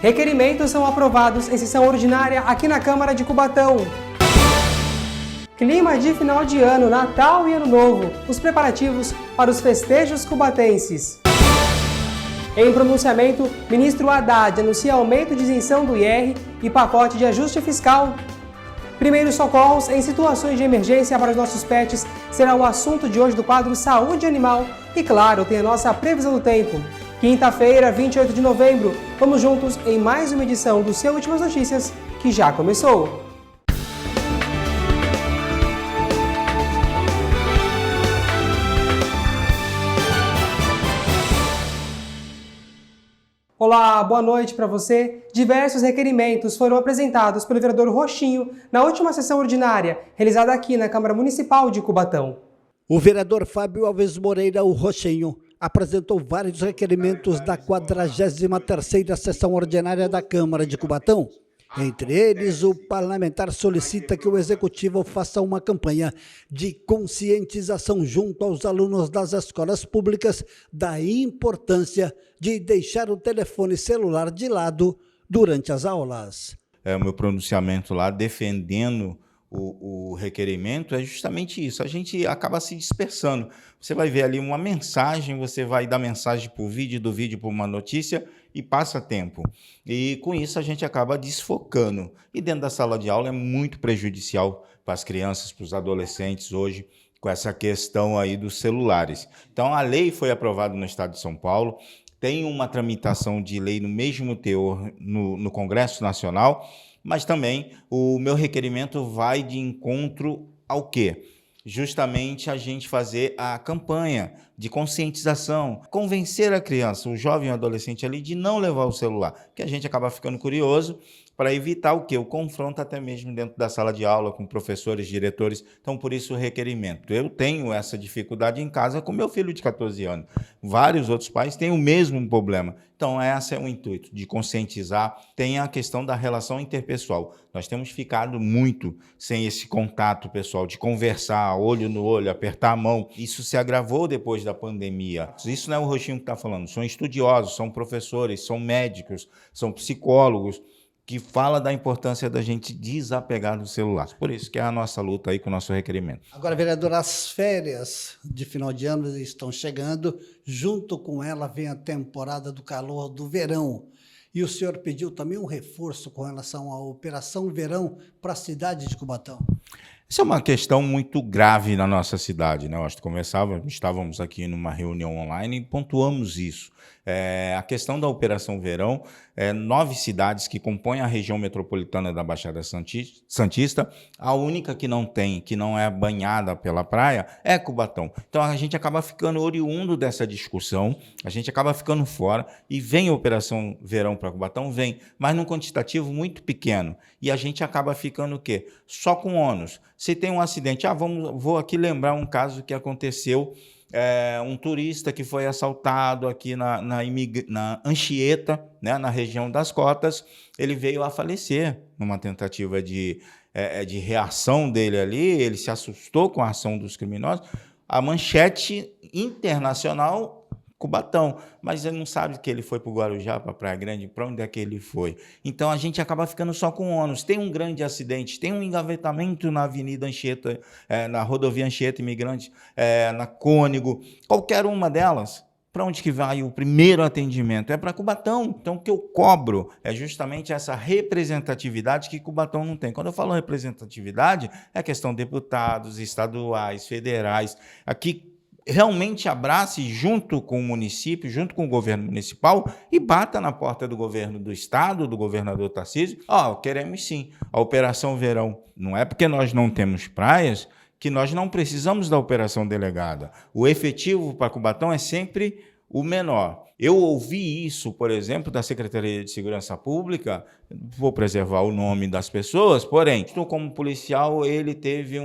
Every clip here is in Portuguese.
Requerimentos são aprovados em sessão ordinária aqui na Câmara de Cubatão. Clima de final de ano, Natal e Ano Novo. Os preparativos para os festejos cubatenses. Em pronunciamento, ministro Haddad anuncia aumento de isenção do IR e pacote de ajuste fiscal. Primeiros socorros em situações de emergência para os nossos pets será o assunto de hoje do quadro Saúde Animal. E claro, tem a nossa previsão do tempo. Quinta-feira, 28 de novembro, vamos juntos em mais uma edição do Seu Últimas Notícias, que já começou. Olá, boa noite para você. Diversos requerimentos foram apresentados pelo vereador Rochinho na última sessão ordinária, realizada aqui na Câmara Municipal de Cubatão. O vereador Fábio Alves Moreira, o Rochinho, apresentou vários requerimentos da 43ª sessão ordinária da Câmara de Cubatão. Entre eles, o parlamentar solicita que o Executivo faça uma campanha de conscientização junto aos alunos das escolas públicas da importância de deixar o telefone celular de lado durante as aulas. O meu pronunciamento lá defendendo o requerimento é justamente isso. A gente acaba se dispersando. Você vai ver ali uma mensagem, você vai dar mensagem por vídeo, do vídeo por uma notícia e passa tempo. E com isso a gente acaba desfocando. E dentro da sala de aula é muito prejudicial para as crianças, para os adolescentes hoje, com essa questão aí dos celulares. Então a lei foi aprovada no estado de São Paulo, tem uma tramitação de lei no mesmo teor no Congresso Nacional, mas também o meu requerimento vai de encontro ao quê? Justamente a gente fazer a campanha de conscientização, convencer a criança, o jovem e o adolescente ali, de não levar o celular, que a gente acaba ficando curioso para evitar o quê? O confronto até mesmo dentro da sala de aula com professores, diretores. Então, por isso o requerimento. Eu tenho essa dificuldade em casa com meu filho de 14 anos. Vários outros pais têm o mesmo problema. Então, esse é o intuito, de conscientizar. Tem a questão da relação interpessoal. Nós temos ficado muito sem esse contato pessoal, de conversar, olho no olho, apertar a mão. Isso se agravou depois da pandemia. Isso não é o Rochinho que está falando. São estudiosos, são professores, são médicos, são psicólogos, que fala da importância da gente desapegar do celular. Por isso que é a nossa luta aí com o nosso requerimento. Agora, vereador, as férias de final de ano estão chegando. Junto com ela vem a temporada do calor do verão. E o senhor pediu também um reforço com relação à Operação Verão para a cidade de Cubatão. Isso é uma questão muito grave na nossa cidade, né? Nós estávamos aqui numa reunião online e pontuamos isso. A questão da Operação Verão, 9 cidades que compõem a região metropolitana da Baixada Santista, a única que não tem, que não é banhada pela praia, é Cubatão. Então a gente acaba ficando oriundo dessa discussão, a gente acaba ficando fora e vem a Operação Verão para Cubatão, vem, mas num quantitativo muito pequeno. E a gente acaba ficando o quê? Só com ônus. Se tem um acidente, vou aqui lembrar um caso que aconteceu, um turista que foi assaltado aqui na Anchieta, né, na região das Cotas, ele veio a falecer numa tentativa de reação dele ali, ele se assustou com a ação dos criminosos, a manchete internacional, Cubatão, mas ele não sabe que ele foi para o Guarujá, para a Praia Grande, para onde é que ele foi. Então a gente acaba ficando só com ônus. Tem um grande acidente, tem um engavetamento na Avenida Anchieta, na rodovia Anchieta Imigrante, na Cônego, qualquer uma delas. Para onde que vai o primeiro atendimento? É para Cubatão. Então, o que eu cobro é justamente essa representatividade que Cubatão não tem. Quando eu falo representatividade, é questão de deputados estaduais, federais, aqui realmente abrace junto com o município, junto com o governo municipal e bata na porta do governo do estado, do governador Tarcísio. Queremos sim a Operação Verão. Não é porque nós não temos praias que nós não precisamos da operação delegada. O efetivo para Cubatão é sempre o menor. Eu ouvi isso, por exemplo, da Secretaria de Segurança Pública, vou preservar o nome das pessoas, porém, como policial, ele teve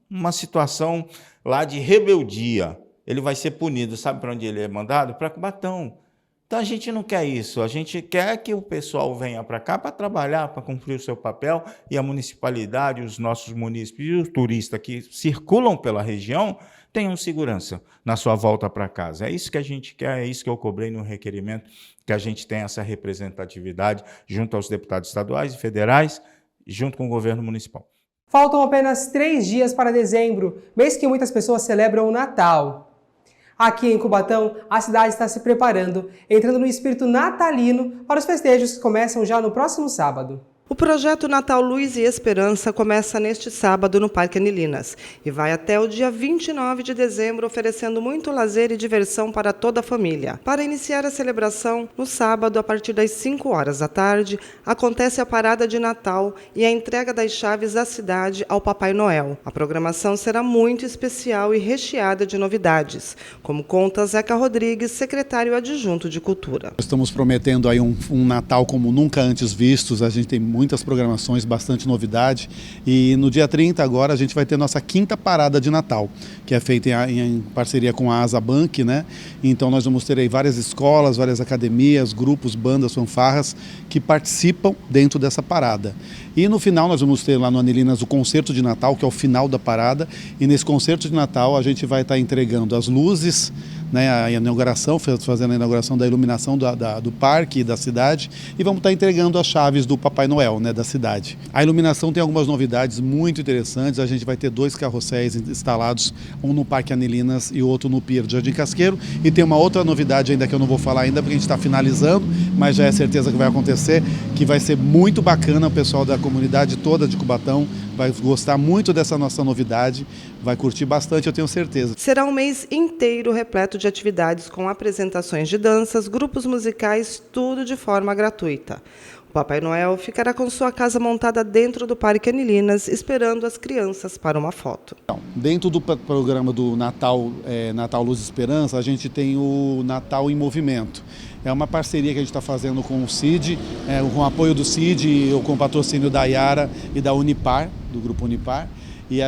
uma situação lá de rebeldia. Ele vai ser punido. Sabe para onde ele é mandado? Para Cubatão. Então a gente não quer isso, a gente quer que o pessoal venha para cá para trabalhar, para cumprir o seu papel, e a municipalidade, os nossos munícipes e os turistas que circulam pela região tenham segurança na sua volta para casa. É isso que a gente quer, é isso que eu cobrei no requerimento, que a gente tenha essa representatividade junto aos deputados estaduais e federais, junto com o governo municipal. Faltam apenas 3 dias para dezembro, mês que muitas pessoas celebram o Natal. Aqui em Cubatão, a cidade está se preparando, entrando no espírito natalino para os festejos que começam já no próximo sábado. O projeto Natal Luz e Esperança começa neste sábado no Parque Anilinas e vai até o dia 29 de dezembro, oferecendo muito lazer e diversão para toda a família. Para iniciar a celebração, no sábado, a partir das 5 horas da tarde, acontece a parada de Natal e a entrega das chaves da cidade ao Papai Noel. A programação será muito especial e recheada de novidades, como conta Zeca Rodrigues, secretário adjunto de Cultura. Estamos prometendo aí um Natal como nunca antes vistos. A gente tem muitas programações, bastante novidade, e no dia 30 agora a gente vai ter nossa 5ª parada de Natal, que é feita em parceria com a Asa Bank, né? Então nós vamos ter aí várias escolas, várias academias, grupos, bandas, fanfarras que participam dentro dessa parada. E no final nós vamos ter lá no Anilinas o concerto de Natal, que é o final da parada, e nesse concerto de Natal a gente vai estar entregando as luzes, né, a inauguração, fazendo a inauguração da iluminação do parque e da cidade, e vamos estar entregando as chaves do Papai Noel, né, da cidade. A iluminação tem algumas novidades muito interessantes. A gente vai ter 2 carrosséis instalados, um no Parque Anilinas e outro no Pier de Jardim Casqueiro, e tem uma outra novidade ainda que eu não vou falar ainda, porque a gente está finalizando, mas já é certeza que vai acontecer, que vai ser muito bacana. O pessoal da comunidade toda de Cubatão vai gostar muito dessa nossa novidade, vai curtir bastante, eu tenho certeza. Será um mês inteiro repleto de atividades com apresentações de danças, grupos musicais, tudo de forma gratuita. O Papai Noel ficará com sua casa montada dentro do Parque Anilinas, esperando as crianças para uma foto. Dentro do programa do Natal, Natal Luz e Esperança, a gente tem o Natal em Movimento. É uma parceria que a gente está fazendo com o CID, com o apoio do CID, com o patrocínio da Iara e da Unipar, do Grupo Unipar. E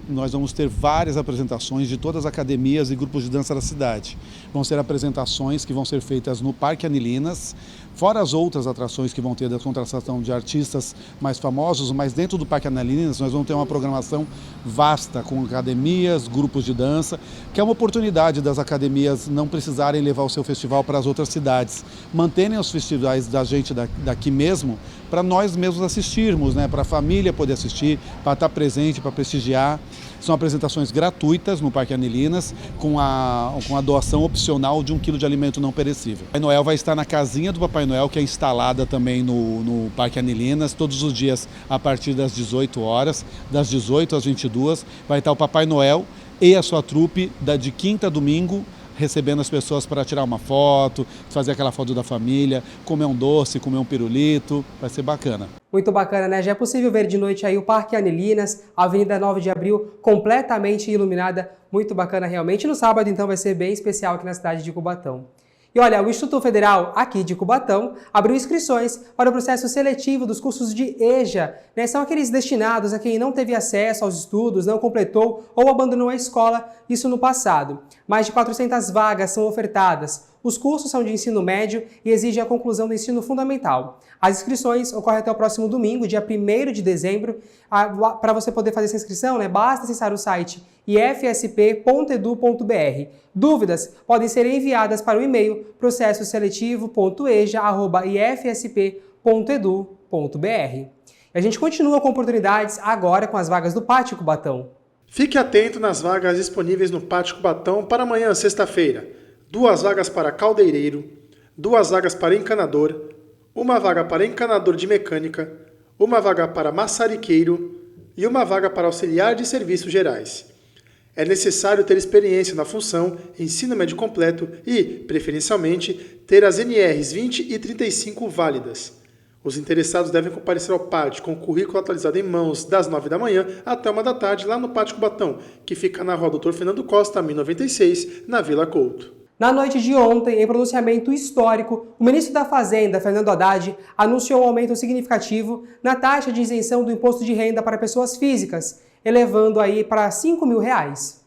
nós vamos ter várias apresentações de todas as academias e grupos de dança da cidade. Vão ser apresentações que vão ser feitas no Parque Anilinas, fora as outras atrações que vão ter da contratação de artistas mais famosos, mas dentro do Parque Anilinas nós vamos ter uma programação vasta com academias, grupos de dança, que é uma oportunidade das academias não precisarem levar o seu festival para as outras cidades, manterem os festivais da gente daqui mesmo, para nós mesmos assistirmos, né? Para a família poder assistir, para estar presente, para prestigiar. São apresentações gratuitas no Parque Anilinas, com a doação opcional de 1 quilo de alimento não perecível. O Papai Noel vai estar na casinha do Papai Noel, que é instalada também no Parque Anilinas, todos os dias a partir das 18 horas, das 18 às 22, vai estar o Papai Noel e a sua trupe de quinta a domingo, recebendo as pessoas para tirar uma foto, fazer aquela foto da família, comer um doce, comer um pirulito, vai ser bacana. Muito bacana, né? Já é possível ver de noite aí o Parque Anilinas, a Avenida 9 de Abril, completamente iluminada, muito bacana realmente. No sábado, então, vai ser bem especial aqui na cidade de Cubatão. E olha, o Instituto Federal aqui de Cubatão abriu inscrições para o processo seletivo dos cursos de EJA, né? São aqueles destinados a quem não teve acesso aos estudos, não completou ou abandonou a escola, isso no passado. Mais de 400 vagas são ofertadas. Os cursos são de ensino médio e exigem a conclusão do ensino fundamental. As inscrições ocorrem até o próximo domingo, dia 1º de dezembro. Para você poder fazer essa inscrição, né, basta acessar o site ifsp.edu.br. Dúvidas podem ser enviadas para o e-mail processoseletivo.eja@ifsp.edu.br. A gente continua com oportunidades agora com as vagas do Pátio Cubatão. Fique atento nas vagas disponíveis no Pátio Cubatão para amanhã, sexta-feira. 2 vagas para caldeireiro, 2 vagas para encanador, 1 vaga para encanador de mecânica, 1 vaga para maçariqueiro e 1 vaga para auxiliar de serviços gerais. É necessário ter experiência na função, ensino médio completo e, preferencialmente, ter as NRs 20 e 35 válidas. Os interessados devem comparecer ao pátio com o currículo atualizado em mãos das 9 da manhã até 1 da tarde lá no Pátio Cubatão, que fica na rua Dr. Fernando Costa, 1096, na Vila Couto. Na noite de ontem, em pronunciamento histórico, o ministro da Fazenda, Fernando Haddad, anunciou um aumento significativo na taxa de isenção do imposto de renda para pessoas físicas, elevando aí para R$ 5.000.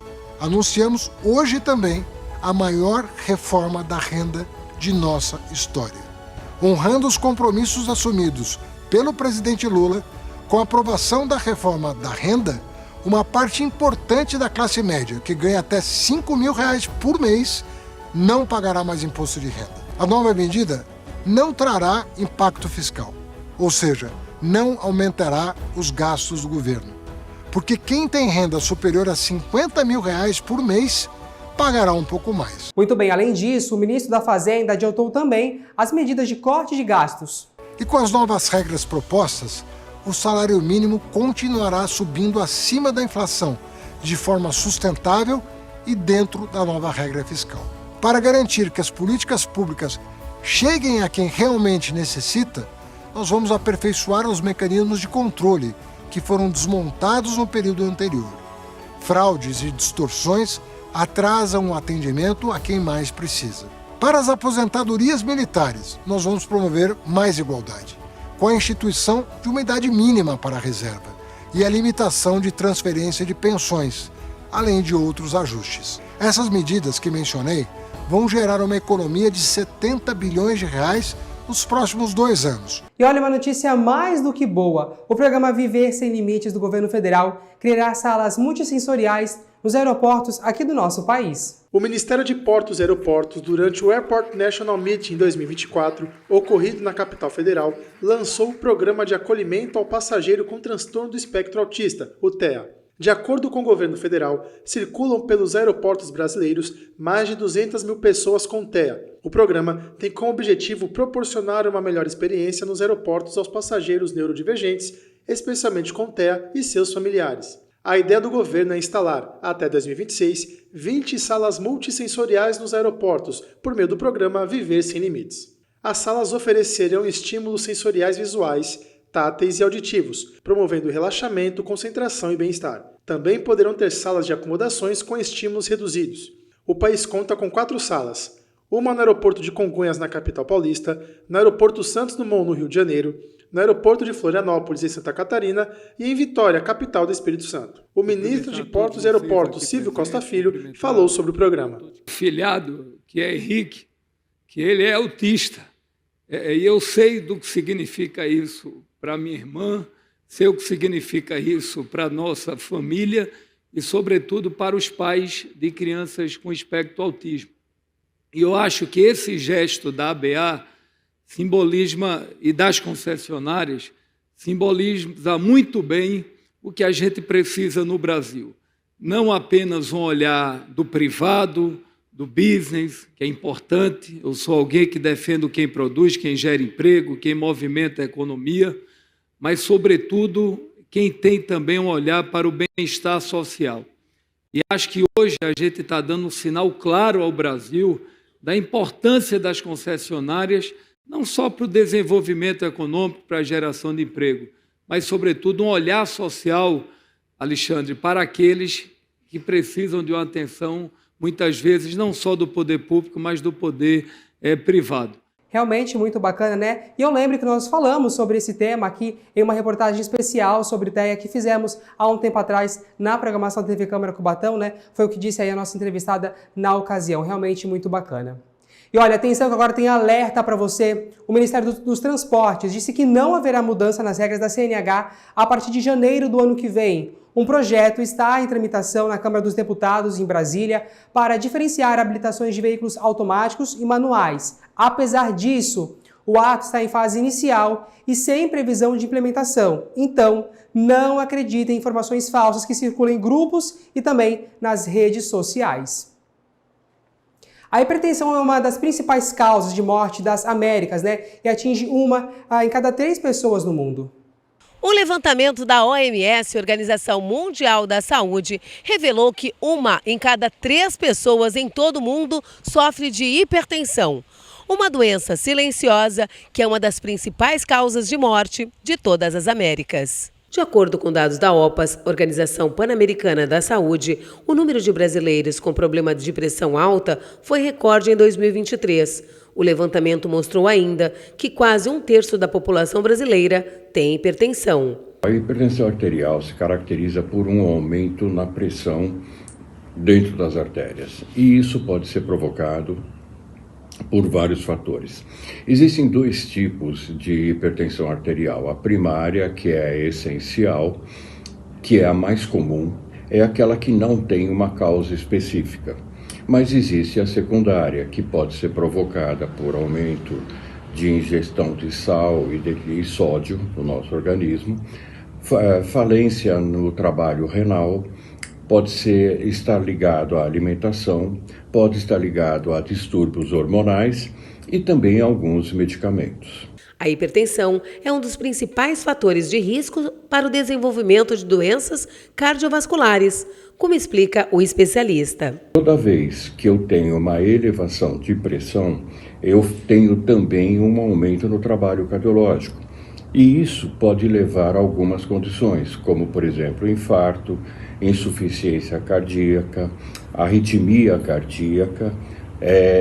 Anunciamos hoje também a maior reforma da renda de nossa história. Honrando os compromissos assumidos pelo presidente Lula, com a aprovação da reforma da renda, uma parte importante da classe média, que ganha até R$ 5.000 por mês, não pagará mais imposto de renda. A nova medida não trará impacto fiscal, ou seja, não aumentará os gastos do governo, porque quem tem renda superior a R$ 50.000 por mês pagará um pouco mais. Muito bem, além disso, o ministro da Fazenda adiantou também as medidas de corte de gastos. E com as novas regras propostas, o salário mínimo continuará subindo acima da inflação, de forma sustentável e dentro da nova regra fiscal. Para garantir que as políticas públicas cheguem a quem realmente necessita, nós vamos aperfeiçoar os mecanismos de controle que foram desmontados no período anterior. Fraudes e distorções atrasam o atendimento a quem mais precisa. Para as aposentadorias militares, nós vamos promover mais igualdade, com a instituição de uma idade mínima para a reserva e a limitação de transferência de pensões, além de outros ajustes. Essas medidas que mencionei vão gerar uma economia de 70 bilhões de reais nos próximos 2 anos. E olha, uma notícia mais do que boa. O programa Viver Sem Limites do governo federal criará salas multissensoriais nos aeroportos aqui do nosso país. O Ministério de Portos e Aeroportos, durante o Airport National Meeting 2024, ocorrido na capital federal, lançou o Programa de Acolhimento ao Passageiro com Transtorno do Espectro Autista, o TEA. De acordo com o governo federal, circulam pelos aeroportos brasileiros mais de 200 mil pessoas com TEA. O programa tem como objetivo proporcionar uma melhor experiência nos aeroportos aos passageiros neurodivergentes, especialmente com TEA e seus familiares. A ideia do governo é instalar, até 2026, 20 salas multissensoriais nos aeroportos, por meio do programa Viver Sem Limites. As salas oferecerão estímulos sensoriais visuais, táteis e auditivos, promovendo relaxamento, concentração e bem-estar. Também poderão ter salas de acomodações com estímulos reduzidos. O país conta com 4 salas, uma no aeroporto de Congonhas, na capital paulista, no aeroporto Santos Dumont, no Rio de Janeiro, no aeroporto de Florianópolis, em Santa Catarina, e em Vitória, capital do Espírito Santo. O ministro de Portos e Aeroportos, Silvio Costa Filho, falou sobre o programa. O filhado, que é Henrique, que ele é autista, e eu sei do que significa isso para minha irmã, sei o que significa isso para a nossa família e, sobretudo, para os pais de crianças com espectro autismo. E eu acho que esse gesto da ABA simboliza, e das concessionárias, simboliza muito bem o que a gente precisa no Brasil. Não apenas um olhar do privado, do business, que é importante. Eu sou alguém que defendo quem produz, quem gera emprego, quem movimenta a economia, mas, sobretudo, quem tem também um olhar para o bem-estar social. E acho que hoje a gente está dando um sinal claro ao Brasil da importância das concessionárias, não só para o desenvolvimento econômico, para a geração de emprego, mas, sobretudo, um olhar social, Alexandre, para aqueles que precisam de uma atenção, muitas vezes, não só do poder público, mas do poder privado. Realmente muito bacana, né? E eu lembro que nós falamos sobre esse tema aqui em uma reportagem especial sobre TEA que fizemos há um tempo atrás na programação da TV Câmara Cubatão, né? Foi o que disse aí a nossa entrevistada na ocasião. Realmente muito bacana. E olha, atenção que agora tem alerta para você. O Ministério dos Transportes disse que não haverá mudança nas regras da CNH a partir de janeiro do ano que vem. Um projeto está em tramitação na Câmara dos Deputados, em Brasília, para diferenciar habilitações de veículos automáticos e manuais. Apesar disso, o ato está em fase inicial e sem previsão de implementação. Então, não acredite em informações falsas que circulam em grupos e também nas redes sociais. A hipertensão é uma das principais causas de morte das Américas, né? E atinge uma em cada 3 pessoas no mundo. Um levantamento da OMS, Organização Mundial da Saúde, revelou que 1 em cada 3 pessoas em todo o mundo sofre de hipertensão. Uma doença silenciosa que é uma das principais causas de morte de todas as Américas. De acordo com dados da OPAS, Organização Pan-Americana da Saúde, o número de brasileiros com problema de pressão alta foi recorde em 2023. O levantamento mostrou ainda que quase 1/3 da população brasileira tem hipertensão. A hipertensão arterial se caracteriza por um aumento na pressão dentro das artérias. E isso pode ser provocado por vários fatores. Existem dois tipos de hipertensão arterial. A primária, que é a essencial, que é a mais comum, é aquela que não tem uma causa específica. Mas existe a secundária, que pode ser provocada por aumento de ingestão de sal e sódio no nosso organismo, falência no trabalho renal, pode estar ligado à alimentação, pode estar ligado a distúrbios hormonais e também a alguns medicamentos. A hipertensão é um dos principais fatores de risco para o desenvolvimento de doenças cardiovasculares, como explica o especialista. Toda vez que eu tenho uma elevação de pressão, eu tenho também um aumento no trabalho cardiológico. E isso pode levar a algumas condições, como, por exemplo, infarto, insuficiência cardíaca, arritmia cardíaca,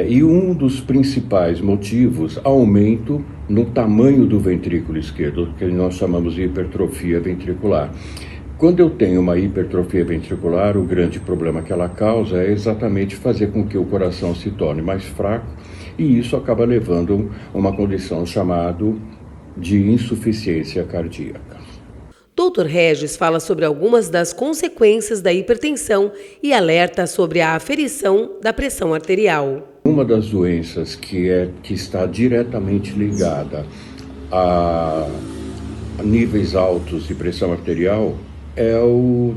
e um dos principais motivos, aumento no tamanho do ventrículo esquerdo, que nós chamamos de hipertrofia ventricular. Quando eu tenho uma hipertrofia ventricular, o grande problema que ela causa é exatamente fazer com que o coração se torne mais fraco, e isso acaba levando a uma condição chamada de insuficiência cardíaca. Dr. Regis fala sobre algumas das consequências da hipertensão e alerta sobre a aferição da pressão arterial. Uma das doenças que está diretamente ligada a níveis altos de pressão arterial é o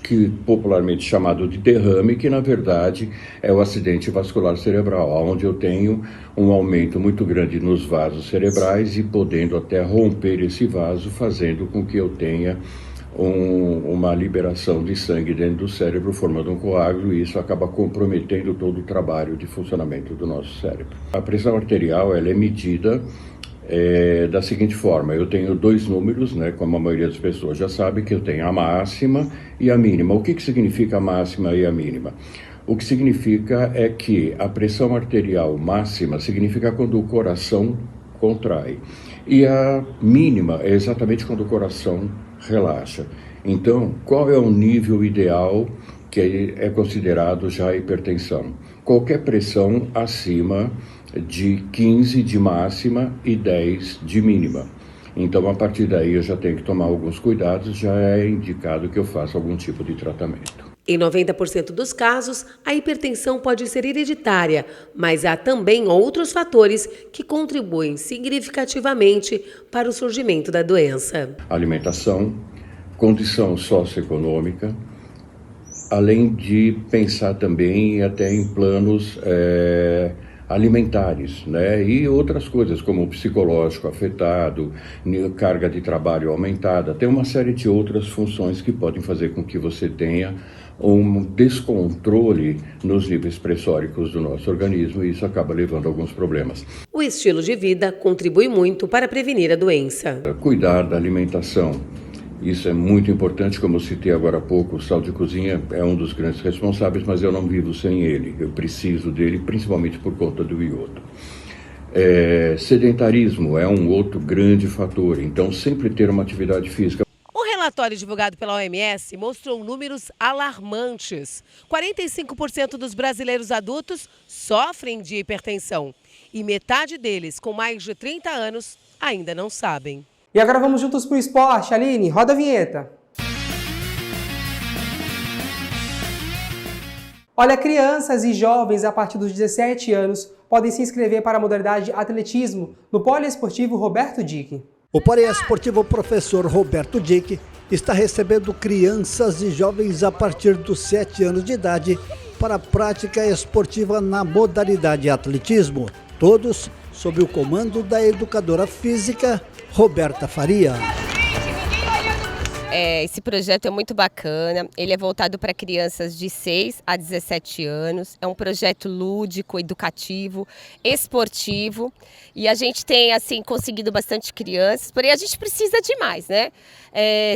que popularmente chamado de derrame, que na verdade é o acidente vascular cerebral, onde eu tenho um aumento muito grande nos vasos cerebrais e podendo até romper esse vaso, fazendo com que eu tenha uma liberação de sangue dentro do cérebro, formando um coágulo, e isso acaba comprometendo todo o trabalho de funcionamento do nosso cérebro. A pressão arterial ela é medida da seguinte forma: eu tenho dois números, como a maioria das pessoas já sabe, que eu tenho a máxima e a mínima. O que significa a máxima e a mínima? O que significa é que a pressão arterial máxima significa quando o coração contrai, e a mínima é exatamente quando o coração relaxa. Então, qual é o nível ideal que é considerado já hipertensão? Qualquer pressão acima de 15 de máxima e 10 de mínima. Então, a partir daí, eu já tenho que tomar alguns cuidados, já é indicado que eu faça algum tipo de tratamento. Em 90% dos casos, a hipertensão pode ser hereditária, mas há também outros fatores que contribuem significativamente para o surgimento da doença. Alimentação, condição socioeconômica, além de pensar também até em planos alimentares, e outras coisas como o psicológico afetado, carga de trabalho aumentada. Tem uma série de outras funções que podem fazer com que você tenha um descontrole nos níveis pressóricos do nosso organismo, e isso acaba levando a alguns problemas. O estilo de vida contribui muito para prevenir a doença. Cuidar da alimentação. Isso é muito importante, como eu citei agora há pouco, o sal de cozinha é um dos grandes responsáveis, mas eu não vivo sem ele. Eu preciso dele, principalmente por conta do iodo. Sedentarismo é um outro grande fator, então sempre ter uma atividade física. O relatório divulgado pela OMS mostrou números alarmantes. 45% dos brasileiros adultos sofrem de hipertensão e metade deles, com mais de 30 anos, ainda não sabem. E agora vamos juntos para o esporte. Aline, roda a vinheta. Olha, crianças e jovens a partir dos 17 anos podem se inscrever para a modalidade atletismo no Poliesportivo Roberto Dick. O Poliesportivo Professor Roberto Dick está recebendo crianças e jovens a partir dos 7 anos de idade para a prática esportiva na modalidade atletismo. Todos sob o comando da educadora física Roberta Faria. Esse projeto é muito bacana, ele é voltado para crianças de 6 a 17 anos, é um projeto lúdico, educativo, esportivo, e a gente tem conseguido bastante crianças, porém a gente precisa de mais,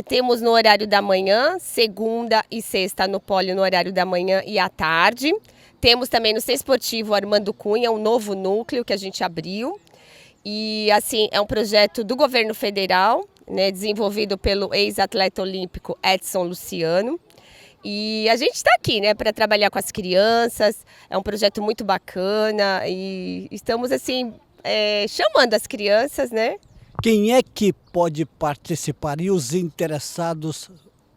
temos no horário da manhã, segunda e sexta no Poli no horário da manhã e à tarde, temos também no Centro Esportivo Armando Cunha, um novo núcleo que a gente abriu, e é um projeto do governo federal, desenvolvido pelo ex-atleta olímpico Edson Luciano. E a gente está aqui, né, para trabalhar com as crianças. É um projeto muito bacana e estamos assim chamando as crianças, né? Quem é que pode participar e os interessados,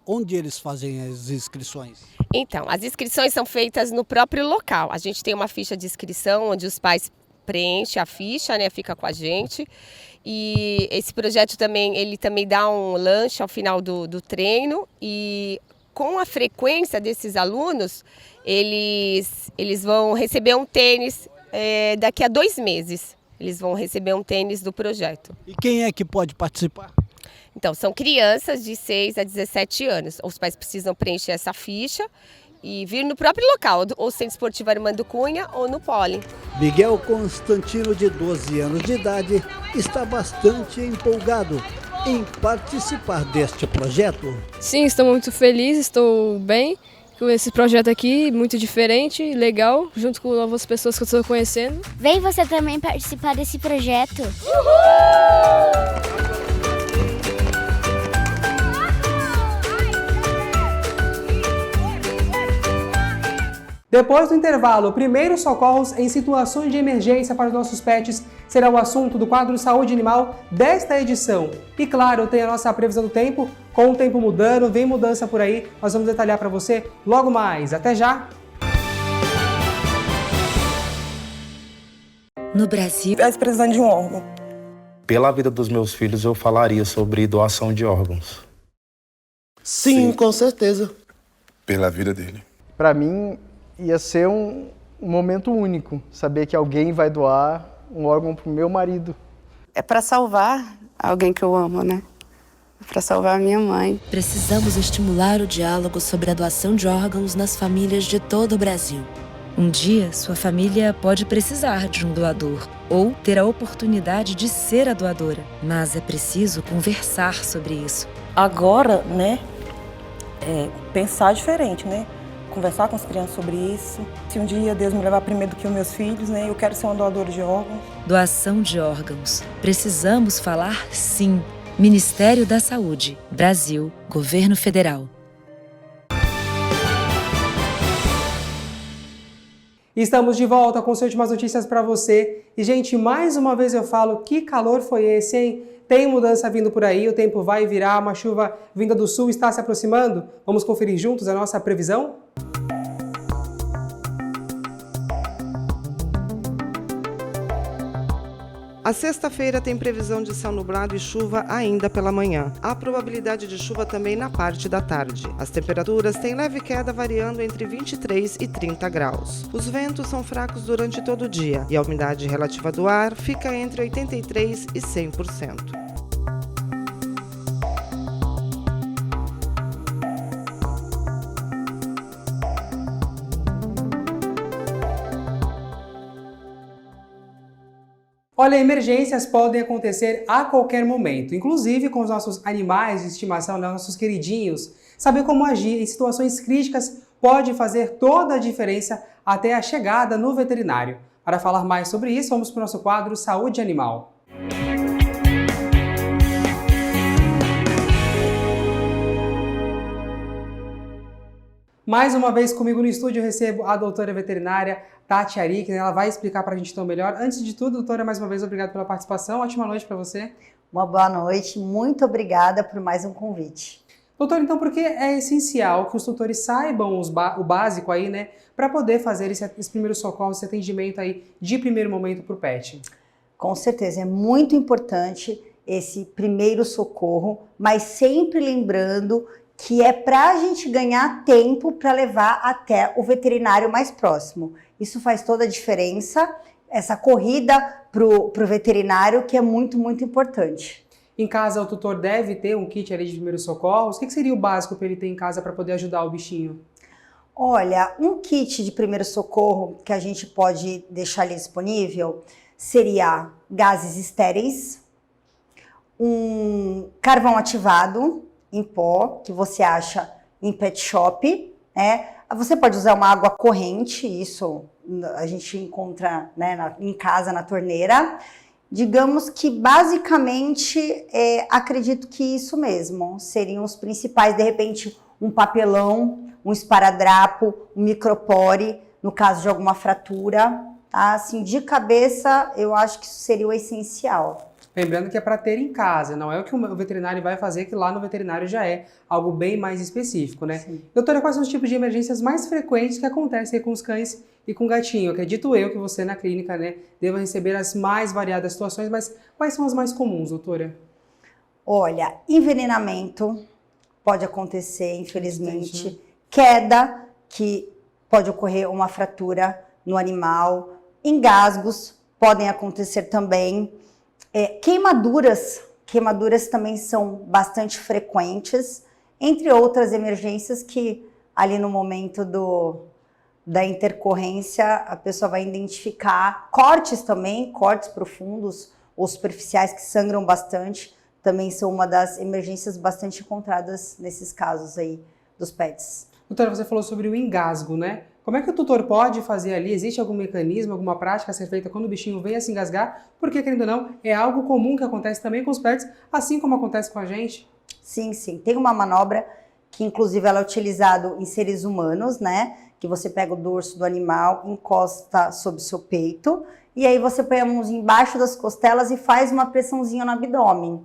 onde eles fazem as inscrições? Então, as inscrições são feitas no próprio local. A gente tem uma ficha de inscrição onde os pais preenchem a ficha, né, fica com a gente. E esse projeto também, ele também dá um lanche ao final do treino e com a frequência desses alunos, eles vão receber um tênis daqui a 2 meses. Eles vão receber um tênis do projeto. E quem é que pode participar? Então, são crianças de 6 a 17 anos. Os pais precisam preencher essa ficha e vir no próprio local, ou Centro Esportivo Armando Cunha ou no Poli. Miguel Constantino, de 12 anos de idade, está bastante empolgado em participar deste projeto. Sim, estou muito feliz, estou bem com esse projeto aqui, muito diferente, legal, junto com novas pessoas que eu estou conhecendo. Vem você também participar desse projeto. Depois do intervalo, primeiros socorros em situações de emergência para os nossos pets será o assunto do quadro Saúde Animal desta edição. E claro, tem a nossa previsão do tempo, com o tempo mudando, vem mudança por aí, nós vamos detalhar para você logo mais. Até já! No Brasil, precisando de um órgão. Pela vida dos meus filhos, eu falaria sobre doação de órgãos. Sim, com certeza. Pela vida dele. Para mim, ia ser um momento único, saber que alguém vai doar um órgão pro meu marido. É para salvar alguém que eu amo, né? É para salvar a minha mãe. Precisamos estimular o diálogo sobre a doação de órgãos nas famílias de todo o Brasil. Um dia, sua família pode precisar de um doador ou ter a oportunidade de ser a doadora, mas é preciso conversar sobre isso. Agora, né, pensar diferente, né? Conversar com as crianças sobre isso. Se um dia Deus me levar primeiro do que os meus filhos, né, eu quero ser uma doadora de órgãos. Doação de órgãos. Precisamos falar sim. Ministério da Saúde, Brasil, Governo Federal. Estamos de volta com as últimas notícias para você. E, gente, mais uma vez eu falo, que calor foi esse, hein? Tem mudança vindo por aí, o tempo vai virar, uma chuva vinda do sul está se aproximando. Vamos conferir juntos a nossa previsão? A sexta-feira tem previsão de céu nublado e chuva ainda pela manhã. Há probabilidade de chuva também na parte da tarde. As temperaturas têm leve queda variando entre 23 e 30 graus. Os ventos são fracos durante todo o dia e a umidade relativa do ar fica entre 83% e 100%. Olha, emergências podem acontecer a qualquer momento, inclusive com os nossos animais de estimação, nossos queridinhos. Saber como agir em situações críticas pode fazer toda a diferença até a chegada no veterinário. Para falar mais sobre isso, vamos para o nosso quadro Saúde Animal. Mais uma vez comigo no estúdio eu recebo a doutora veterinária Tati Arick, né? Ela vai explicar para a gente então melhor. Antes de tudo, doutora, mais uma vez, obrigado pela participação. Ótima noite para você. Uma boa noite, muito obrigada por mais um convite. Doutora, então por que é essencial que os tutores saibam o básico aí, né? Para poder fazer esse primeiro socorro, esse atendimento aí de primeiro momento para o pet? Com certeza, é muito importante esse primeiro socorro, mas sempre lembrando que é para a gente ganhar tempo para levar até o veterinário mais próximo. Isso faz toda a diferença, essa corrida para o veterinário, que é muito, muito importante. Em casa, o tutor deve ter um kit ali de primeiros socorros? O que seria o básico para ele ter em casa para poder ajudar o bichinho? Olha, um kit de primeiro socorro que a gente pode deixar ali disponível seria gases estéreis, um carvão ativado em pó, que você acha em pet shop, né? Você pode usar uma água corrente, isso a gente encontra, né, em casa, na torneira. Digamos que, basicamente, acredito que isso mesmo seriam os principais. De repente, um papelão um esparadrapo, um micropore, no caso de alguma fratura, tá? Assim, de cabeça, eu acho que isso seria o essencial. Lembrando que é para ter em casa, não é o que o veterinário vai fazer, que lá no veterinário já é algo bem mais específico, né? Sim. Doutora, quais são os tipos de emergências mais frequentes que acontecem com os cães e com o gatinho? Acredito eu que você na clínica, né, deva receber as mais variadas situações, mas quais são as mais comuns, doutora? Olha, envenenamento pode acontecer, infelizmente. Queda, que pode ocorrer uma fratura no animal. Engasgos podem acontecer também. Queimaduras também são bastante frequentes, entre outras emergências que ali no momento da intercorrência a pessoa vai identificar. Cortes também, cortes profundos ou superficiais que sangram bastante, também são uma das emergências bastante encontradas nesses casos aí dos pets. Doutora, você falou sobre o engasgo, né? Como é que o tutor pode fazer ali? Existe algum mecanismo, alguma prática a ser feita quando o bichinho vem a se engasgar? Porque, querendo ou não, é algo comum que acontece também com os pets, assim como acontece com a gente. Sim, sim. Tem uma manobra que, inclusive, ela é utilizada em seres humanos, né? Que você pega o dorso do animal, encosta sobre o seu peito, e aí você põe a mãozinha embaixo das costelas e faz uma pressãozinha no abdômen.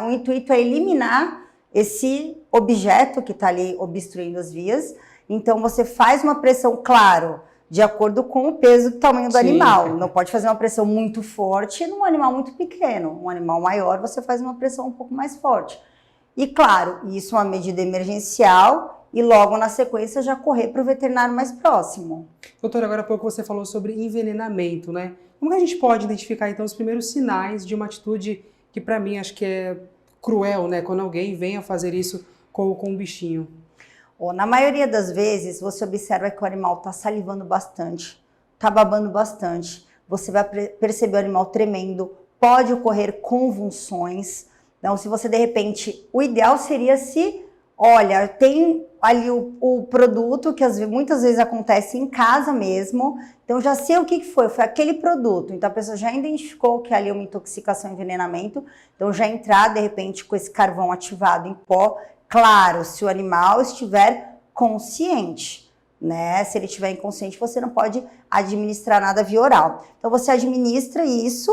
O intuito é eliminar esse objeto que está ali obstruindo as vias. Então, você faz uma pressão, claro, de acordo com o peso e o tamanho do animal. Não pode fazer uma pressão muito forte num animal muito pequeno. Um animal maior, você faz uma pressão um pouco mais forte. E, claro, isso é uma medida emergencial e logo na sequência já correr para o veterinário mais próximo. Doutora, agora há pouco você falou sobre envenenamento, né? Como que a gente pode identificar, então, os primeiros sinais de uma atitude que, para mim, acho que é cruel, né? Quando alguém vem a fazer isso com um bichinho. Na maioria das vezes, você observa que o animal está salivando bastante, está babando bastante. Você vai perceber o animal tremendo, pode ocorrer convulsões. Então, se você, de repente, o ideal seria se, olha, tem ali o produto, que muitas vezes acontece em casa mesmo, então já sei o que foi aquele produto. Então, a pessoa já identificou que ali é uma intoxicação e envenenamento, então já entrar, de repente, com esse carvão ativado em pó. Claro, se o animal estiver consciente, né? Se ele estiver inconsciente, você não pode administrar nada via oral. Então, você administra isso,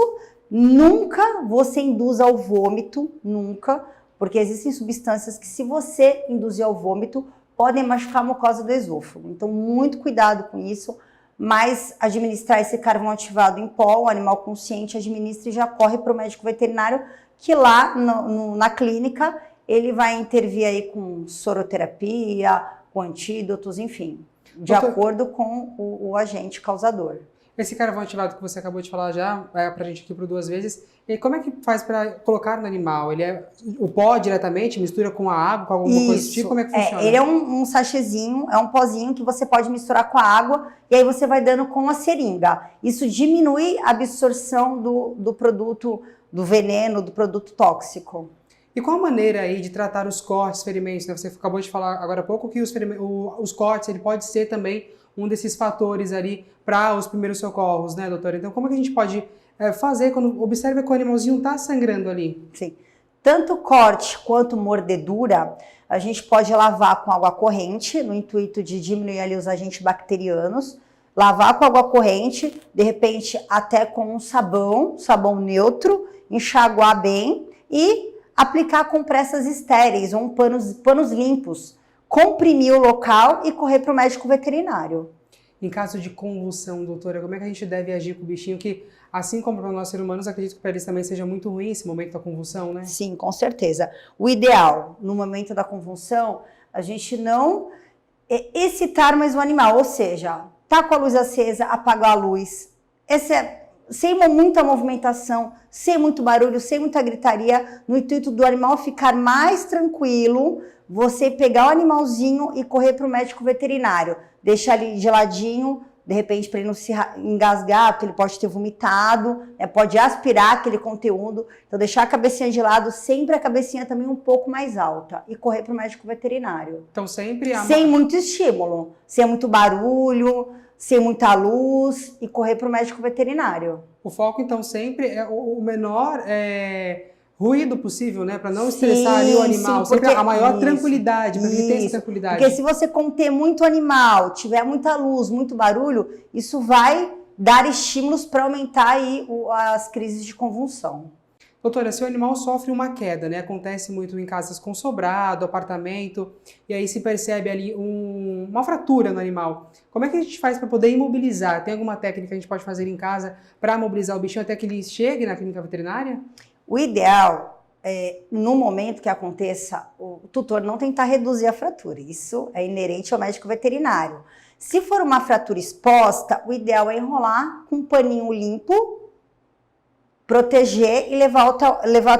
nunca você induz ao vômito, nunca, porque existem substâncias que, se você induzir ao vômito, podem machucar a mucosa do esôfago. Então, muito cuidado com isso, mas administrar esse carvão ativado em pó, o animal consciente administra e já corre para o médico veterinário, que lá na clínica, ele vai intervir aí com soroterapia, com antídotos, enfim, de acordo com o agente causador. Esse carvão ativado que você acabou de falar já, pra gente aqui por 2 vezes, e como é que faz para colocar no animal? Ele é o pó diretamente, mistura com a água, com alguma coisa desse tipo? Como é que funciona? Ele é um sachêzinho, é um pozinho que você pode misturar com a água e aí você vai dando com a seringa. Isso diminui a absorção do produto, do veneno, do produto tóxico. E qual a maneira aí de tratar os cortes, ferimentos, né? Você acabou de falar agora há pouco que os cortes, ele pode ser também um desses fatores ali para os primeiros socorros, né, doutora? Então, como é que a gente pode fazer quando observa que o animalzinho está sangrando ali? Sim. Tanto corte quanto mordedura, a gente pode lavar com água corrente, no intuito de diminuir ali os agentes bacterianos. Lavar com água corrente, de repente até com um sabão neutro, enxaguar bem e aplicar compressas estéreis ou panos limpos, comprimir o local e correr para o médico veterinário. Em caso de convulsão, doutora, como é que a gente deve agir com o bichinho que, assim como para nós seres humanos, acredito que para eles também seja muito ruim esse momento da convulsão, né? Sim, com certeza. O ideal, no momento da convulsão, a gente não excitar mais o animal, ou seja, tá com a luz acesa, apagar a luz. Sem muita movimentação, sem muito barulho, sem muita gritaria, no intuito do animal ficar mais tranquilo, você pegar o animalzinho e correr para o médico veterinário. Deixar ele de ladinho, de repente para ele não se engasgar, porque ele pode ter vomitado, pode aspirar aquele conteúdo. Então deixar a cabecinha de lado, sempre a cabecinha também um pouco mais alta e correr para o médico veterinário. Então sempre... Sem muito estímulo, sem muito barulho, sem muita luz e correr para o médico veterinário. O foco, então, sempre é o menor ruído possível, né? Para não estressar ali o animal. Sempre a maior tranquilidade, para que ele tenha essa tranquilidade. Porque se você conter muito animal, tiver muita luz, muito barulho, isso vai dar estímulos para aumentar aí as crises de convulsão. Doutora, se o animal sofre uma queda, né? Acontece muito em casas com sobrado, apartamento, e aí se percebe ali uma fratura no animal. Como é que a gente faz para poder imobilizar? Tem alguma técnica que a gente pode fazer em casa para imobilizar o bichinho até que ele chegue na clínica veterinária? O ideal é, no momento que aconteça, o tutor não tentar reduzir a fratura. Isso é inerente ao médico veterinário. Se for uma fratura exposta, o ideal é enrolar com um paninho limpo, proteger e levar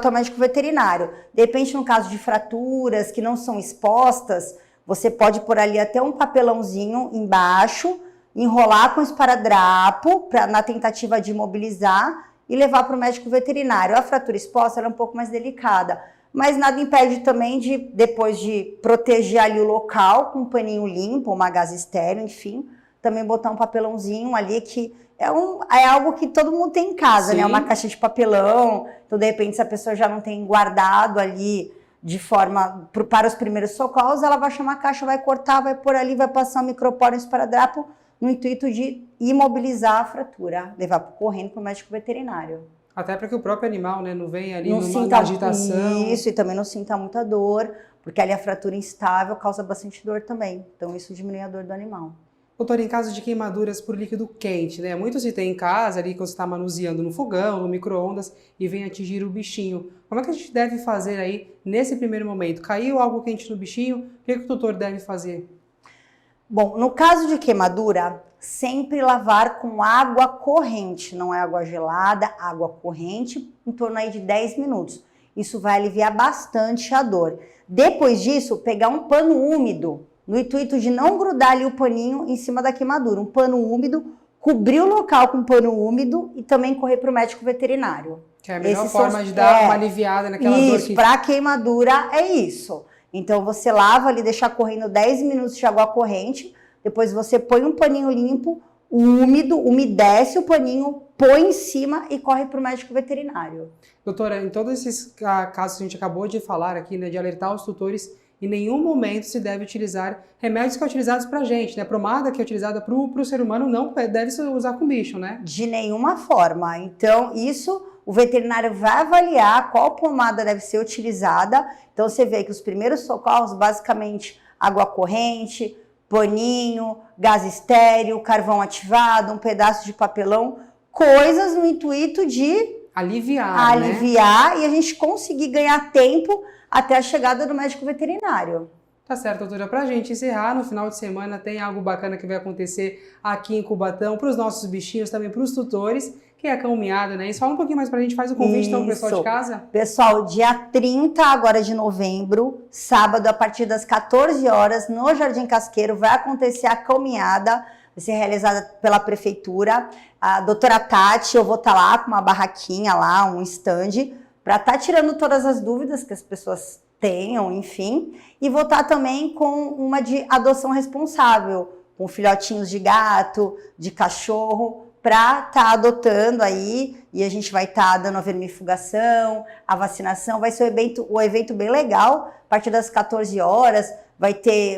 ao médico veterinário. De repente, no caso de fraturas que não são expostas, você pode pôr ali até um papelãozinho embaixo, enrolar com esparadrapo na tentativa de imobilizar e levar para o médico veterinário. A fratura exposta ela é um pouco mais delicada, mas nada impede também de, depois de proteger ali o local com um paninho limpo, uma gaze estéreo, enfim, também botar um papelãozinho ali que é algo que todo mundo tem em casa, né? Uma caixa de papelão. Então, de repente, se a pessoa já não tem guardado ali de forma para os primeiros socorros, ela vai chamar a caixa, vai cortar, vai pôr ali, vai passar um microporo, um esparadrapo, no intuito de imobilizar a fratura, levar correndo para o médico veterinário. Até para que o próprio animal, né, não venha ali numa agitação. Isso, e também não sinta muita dor, porque ali a fratura instável causa bastante dor também. Então, isso diminui a dor do animal. Doutor, em caso de queimaduras por líquido quente, né? Muito se tem em casa ali quando você está manuseando no fogão, no micro-ondas e vem atingir o bichinho. Como é que a gente deve fazer aí nesse primeiro momento? Caiu algo quente no bichinho, o que o tutor deve fazer? Bom, no caso de queimadura, sempre lavar com água corrente, não é água gelada, água corrente, em torno aí de 10 minutos. Isso vai aliviar bastante a dor. Depois disso, pegar um pano úmido, no intuito de não grudar ali o paninho em cima da queimadura. Um pano úmido, cobrir o local com pano úmido e também correr para o médico veterinário. Que é a melhor forma de dar uma aliviada naquela dor. Isso, para queimadura é isso. Então você lava ali, deixa correndo 10 minutos de água corrente, depois você põe um paninho limpo, úmido, umedece o paninho, põe em cima e corre para o médico veterinário. Doutora, em todos esses casos que a gente acabou de falar aqui, né, de alertar os tutores, em nenhum momento se deve utilizar remédios que são utilizados para a gente, né? Pomada que é utilizada para o ser humano não deve se usar com bicho, né? De nenhuma forma. Então, isso o veterinário vai avaliar qual pomada deve ser utilizada. Então, você vê que os primeiros socorros, basicamente, água corrente, paninho, gás estéreo, carvão ativado, um pedaço de papelão, coisas no intuito de aliviar, né? E a gente conseguir ganhar tempo até a chegada do médico veterinário. Tá certo, doutora. Pra gente encerrar, no final de semana tem algo bacana que vai acontecer aqui em Cubatão, para os nossos bichinhos, também para os tutores, que é a caminhada, né? Isso, fala um pouquinho mais pra gente, faz o convite então pro pessoal de casa. Pessoal, dia 30 agora de novembro, sábado, a partir das 14 horas, no Jardim Casqueiro, vai acontecer a caminhada, vai ser realizada pela prefeitura. A doutora Tati, eu vou estar lá com uma barraquinha lá, um stand, para estar tirando todas as dúvidas que as pessoas tenham, enfim. E vou estar também com uma de adoção responsável, com filhotinhos de gato, de cachorro, para estar adotando aí. E a gente vai estar dando a vermifugação, a vacinação. Vai ser um evento bem legal. A partir das 14 horas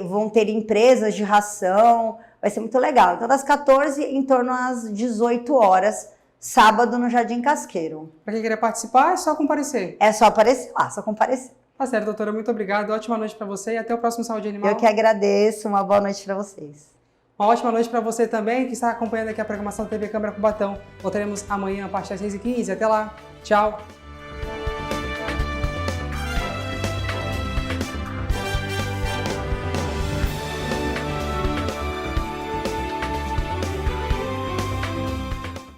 vão ter empresas de ração. Vai ser muito legal. Então, das 14 em torno às 18 horas, sábado, no Jardim Casqueiro. Para quem querer participar, é só comparecer. É só aparecer lá, só comparecer. Tá certo, doutora. Muito obrigado. Ótima noite para você e até o próximo Saúde Animal. Eu que agradeço. Uma boa noite para vocês. Uma ótima noite para você também, que está acompanhando aqui a programação da TV Câmara Cubatão. Voltaremos amanhã a partir das 6h15. Até lá. Tchau.